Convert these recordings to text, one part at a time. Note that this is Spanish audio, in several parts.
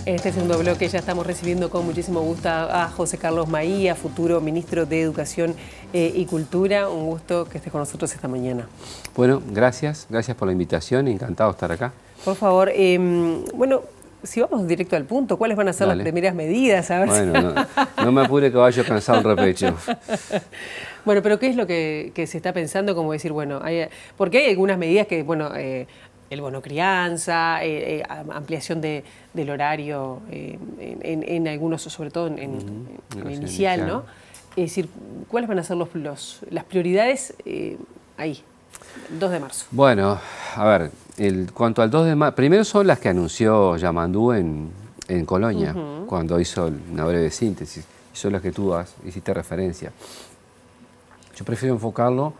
En este segundo bloque ya estamos recibiendo con muchísimo gusto a José Carlos Maía, futuro ministro de Educación y Cultura. Un gusto que estés con nosotros esta mañana. Bueno, gracias por la invitación, encantado de estar acá. Por favor, bueno, si vamos directo al punto, ¿cuáles van a ser las primeras medidas? A ver bueno, no me apure que vaya cansado el repecho. Bueno, pero ¿qué es lo que se está pensando? Como decir, bueno, porque hay algunas medidas que, bueno, el bono crianza, ampliación del horario en algunos, sobre todo en inicial, ¿no? Es decir, ¿cuáles van a ser las prioridades ahí, 2 de marzo? Bueno, a ver, cuanto al 2 de marzo, primero son las que anunció Yamandú en Colonia, cuando hizo una breve síntesis, y son las que tú hiciste referencia. Yo prefiero enfocarlo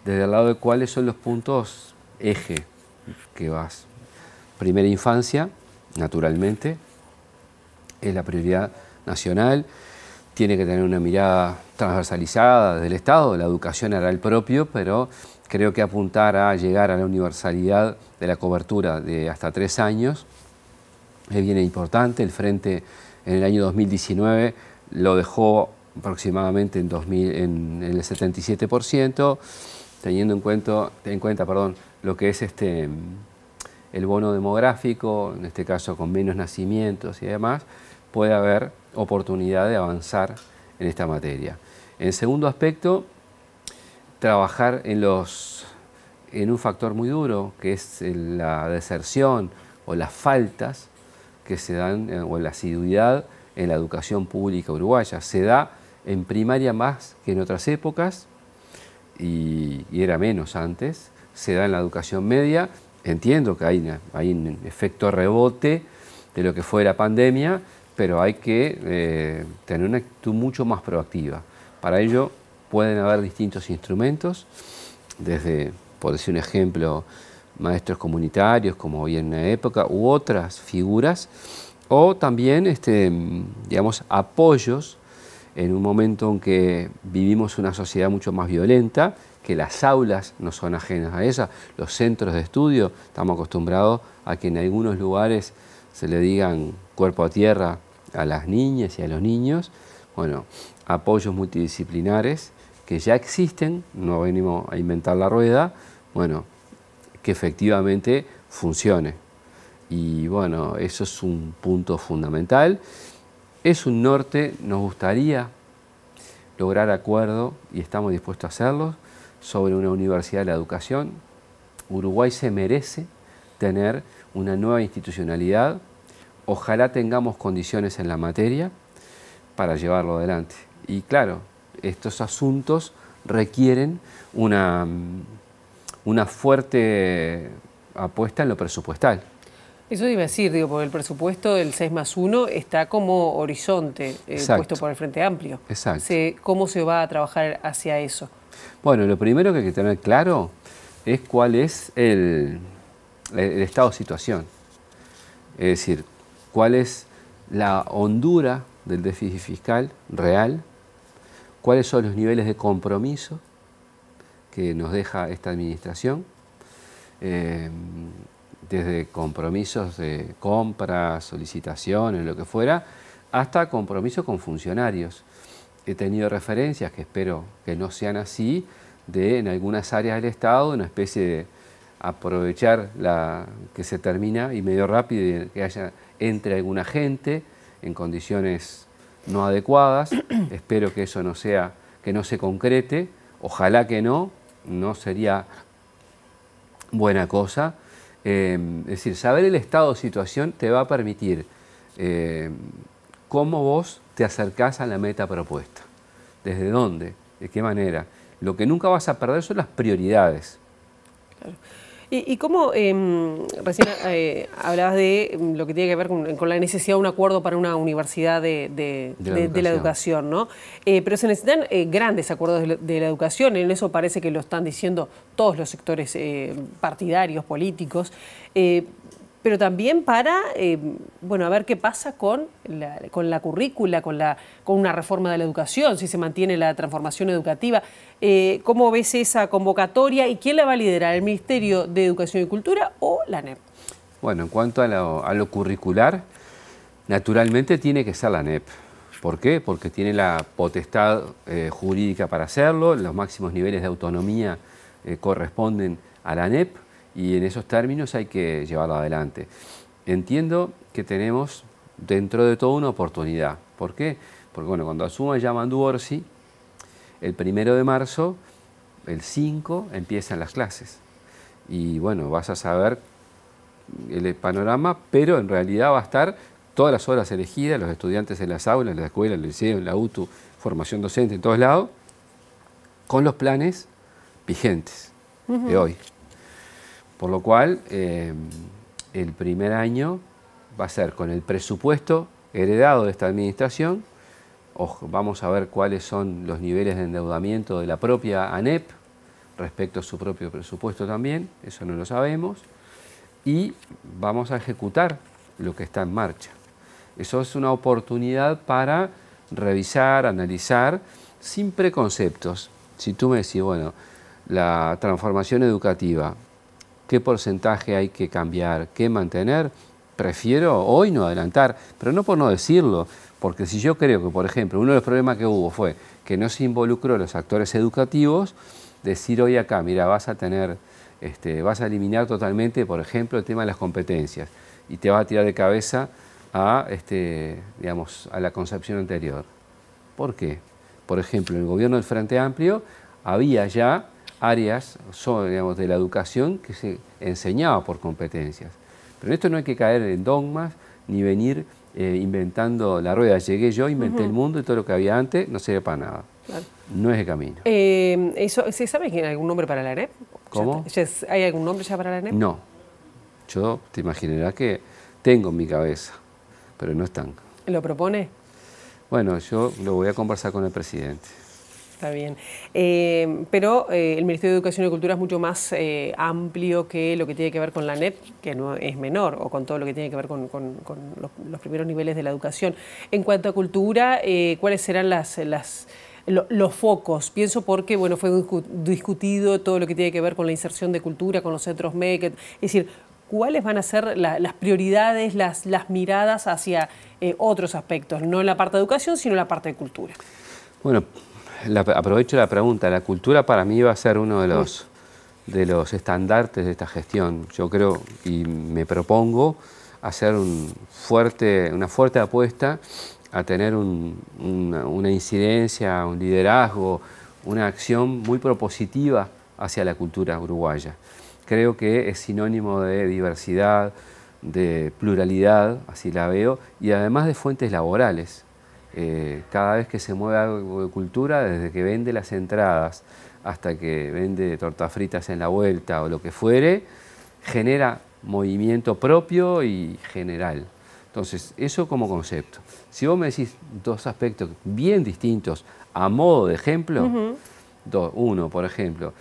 desde el lado de cuáles son los puntos eje que vas. Primera infancia, naturalmente, es la prioridad nacional, tiene que tener una mirada transversalizada del Estado, la educación hará el propio, pero creo que apuntar a llegar a la universalidad de la cobertura de hasta 3 años es bien importante. El Frente en el año 2019 lo dejó aproximadamente en el 77%, teniendo en cuenta lo que es el bono demográfico, en este caso con menos nacimientos y demás, puede haber oportunidad de avanzar en esta materia. En segundo aspecto, trabajar en un factor muy duro, que es la deserción o las faltas que se dan, o la asiduidad en la educación pública uruguaya. Se da en primaria más que en otras épocas, y era menos antes. Se da en la educación media. Entiendo que hay un efecto rebote de lo que fue la pandemia, pero hay que tener una actitud mucho más proactiva. Para ello pueden haber distintos instrumentos, desde, por decir un ejemplo, maestros comunitarios, como hoy en una época, u otras figuras, o también, digamos, apoyos en un momento en que vivimos una sociedad mucho más violenta, que las aulas no son ajenas a esa, los centros de estudio, estamos acostumbrados a que en algunos lugares se le digan cuerpo a tierra a las niñas y a los niños. Bueno, apoyos multidisciplinares que ya existen, no venimos a inventar la rueda, bueno, que efectivamente funcione. Y bueno, eso es un punto fundamental. Es un norte, nos gustaría lograr acuerdo, y estamos dispuestos a hacerlo, sobre una universidad de la educación. Uruguay se merece tener una nueva institucionalidad. Ojalá tengamos condiciones en la materia para llevarlo adelante. Y claro, estos asuntos requieren una fuerte apuesta en lo presupuestal. Eso iba a decir, porque el presupuesto del 6+1 está como horizonte puesto por el Frente Amplio. Exacto. ¿Cómo se va a trabajar hacia eso? Bueno, lo primero que hay que tener claro es cuál es el estado de situación. Es decir, cuál es la hondura del déficit fiscal real, cuáles son los niveles de compromiso que nos deja esta administración, desde compromisos de compras, solicitaciones, lo que fuera, hasta compromisos con funcionarios. He tenido referencias, que espero que no sean así, en algunas áreas del Estado, una especie de aprovechar que se termina y medio rápido, y que entre alguna gente en condiciones no adecuadas. Espero que eso no se concrete. Ojalá que no sería buena cosa. Es decir, saber el estado de situación te va a permitir cómo vos te acercás a la meta propuesta. ¿Desde dónde? ¿De qué manera? Lo que nunca vas a perder son las prioridades. Claro. ¿Y cómo, recién hablabas de lo que tiene que ver con la necesidad de un acuerdo para una universidad de la educación, ¿no? Pero se necesitan grandes acuerdos de la educación, en eso parece que lo están diciendo todos los sectores partidarios, políticos, pero también para, bueno, a ver qué pasa con la currícula, con una reforma de la educación, si se mantiene la transformación educativa. ¿Cómo ves esa convocatoria y quién la va a liderar, el Ministerio de Educación y Cultura o la ANEP? Bueno, en cuanto a lo curricular, Naturalmente tiene que ser la ANEP. ¿Por qué? Porque tiene la potestad jurídica para hacerlo, los máximos niveles de autonomía corresponden a la ANEP y en esos términos hay que llevarlo adelante. Entiendo que tenemos dentro de todo una oportunidad. ¿Por qué? Porque bueno, cuando asuma Yamandu Orsi, el 1 de marzo, el 5, empiezan las clases. Y bueno, vas a saber el panorama, pero en realidad va a estar todas las horas elegidas, los estudiantes en las aulas, en la escuela, en el liceo, en la UTU, formación docente, en todos lados, con los planes vigentes de hoy. Por lo cual, el primer año va a ser con el presupuesto heredado de esta administración. Vamos a ver cuáles son los niveles de endeudamiento de la propia ANEP respecto a su propio presupuesto también, eso no lo sabemos, y vamos a ejecutar lo que está en marcha. Eso es una oportunidad para revisar, analizar, sin preconceptos. Si tú me decís, bueno, la transformación educativa, ¿qué porcentaje hay que cambiar, qué mantener? Prefiero hoy no adelantar, pero no por no decirlo, porque si yo creo que, por ejemplo, uno de los problemas que hubo fue que no se involucró a los actores educativos, decir hoy acá, mira, vas a eliminar totalmente, por ejemplo, el tema de las competencias y te vas a tirar de cabeza a la concepción anterior. ¿Por qué? Por ejemplo, en el gobierno del Frente Amplio había ya áreas de la educación que se enseñaba por competencias. Pero en esto no hay que caer en dogmas ni venir inventando la rueda. Llegué yo, inventé el mundo y todo lo que había antes no sirve para nada. Claro. No es el camino. ¿Se sabe que hay algún nombre para la ANEP? ¿Cómo? ¿Hay algún nombre ya para la ANEP? No. Yo te imaginarás que tengo en mi cabeza, pero no están. ¿Lo propone? Bueno, yo lo voy a conversar con el presidente. Está bien. Pero el Ministerio de Educación y Cultura es mucho más amplio que lo que tiene que ver con la ANEP, que no es menor, o con todo lo que tiene que ver con los primeros niveles de la educación. En cuanto a cultura, ¿cuáles serán los focos? Pienso porque bueno, fue discutido todo lo que tiene que ver con la inserción de cultura, con los centros MEC, es decir, ¿cuáles van a ser las prioridades, las miradas hacia otros aspectos? No en la parte de educación, sino en la parte de cultura. Bueno, aprovecho la pregunta. La cultura para mí va a ser uno de los estandartes de esta gestión. Yo creo y me propongo hacer una fuerte apuesta a tener una incidencia, un liderazgo, una acción muy propositiva hacia la cultura uruguaya. Creo que es sinónimo de diversidad, de pluralidad, así la veo, y además de fuentes laborales. Cada vez que se mueve algo de cultura, desde que vende las entradas hasta que vende tortas fritas en la vuelta o lo que fuere, genera movimiento propio y general. Entonces, eso como concepto. Si vos me decís dos aspectos bien distintos a modo de ejemplo, uno, por ejemplo,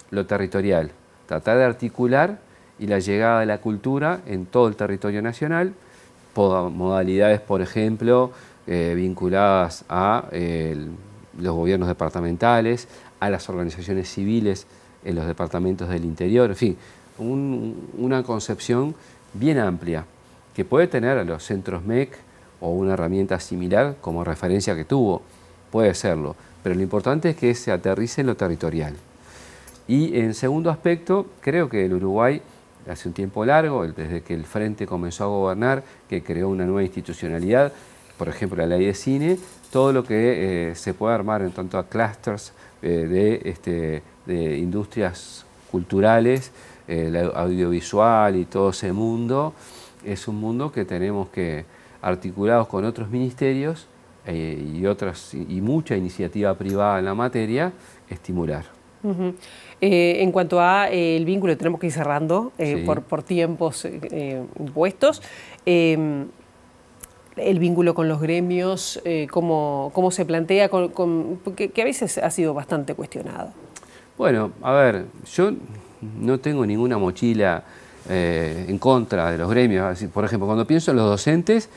lo territorial, tratar de articular y la llegada de la cultura en todo el territorio nacional, modalidades, por ejemplo, vinculadas a los gobiernos departamentales, a las organizaciones civiles en los departamentos del interior, en fin, una concepción bien amplia que puede tener a los centros MEC o una herramienta similar como referencia que tuvo, puede serlo, pero lo importante es que se aterrice en lo territorial. Y en segundo aspecto, creo que el Uruguay hace un tiempo largo, desde que el Frente comenzó a gobernar, que creó una nueva institucionalidad, por ejemplo la ley de cine, todo lo que se puede armar en tanto a clústeres de industrias culturales, audiovisual y todo ese mundo, es un mundo que tenemos que, articulados con otros ministerios y mucha iniciativa privada en la materia, estimular. En cuanto a el vínculo, tenemos que ir cerrando sí. por tiempos impuestos. El vínculo con los gremios, cómo se plantea, que a veces ha sido bastante cuestionado. Bueno, a ver, yo no tengo ninguna mochila en contra de los gremios. Por ejemplo, cuando pienso en los docentes,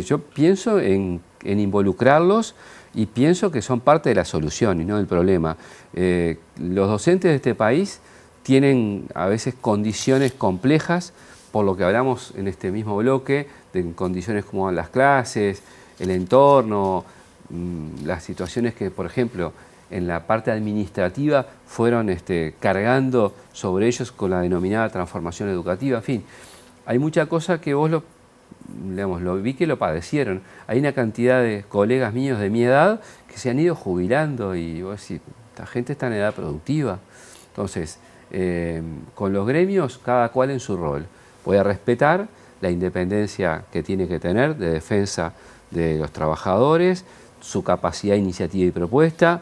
yo pienso en involucrarlos y pienso que son parte de la solución y no del problema. Los docentes de este país tienen a veces condiciones complejas por lo que hablamos en este mismo bloque, de condiciones como las clases, el entorno, las situaciones que, por ejemplo, en la parte administrativa fueron cargando sobre ellos con la denominada transformación educativa. En fin, hay mucha cosa que vos lo vi que lo padecieron. Hay una cantidad de colegas míos de mi edad que se han ido jubilando y vos decís, esta gente está en edad productiva. Entonces, con los gremios, cada cual en su rol. Voy a respetar la independencia que tiene que tener de defensa de los trabajadores, su capacidad de iniciativa y propuesta,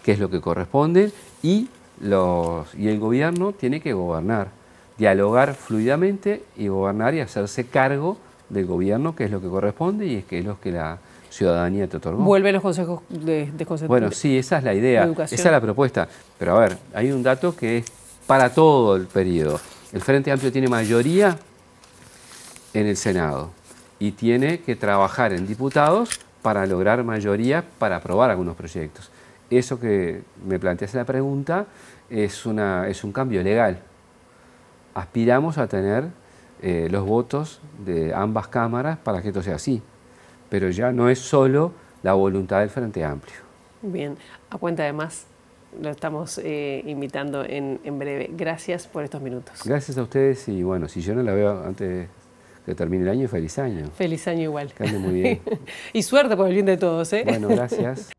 que es lo que corresponde, y el gobierno tiene que gobernar, dialogar fluidamente y gobernar y hacerse cargo del gobierno, que es lo que corresponde y que es lo que la ciudadanía te otorgó. ¿Vuelven los consejos de concentración? Bueno, sí, esa es la idea, esa es la propuesta. Pero a ver, hay un dato que es para todo el periodo. El Frente Amplio tiene mayoría en el Senado y tiene que trabajar en diputados para lograr mayoría para aprobar algunos proyectos. Eso que me planteas en la pregunta es un cambio legal. Aspiramos a tener los votos de ambas cámaras para que esto sea así, pero ya no es solo la voluntad del Frente Amplio. Bien, a cuenta de más, lo estamos invitando en breve. Gracias por estos minutos. Gracias a ustedes y bueno, si yo no la veo antes que termine el año, feliz año. Feliz año igual. Que ande muy bien. Y suerte por el bien de todos, ¿eh? Bueno, gracias.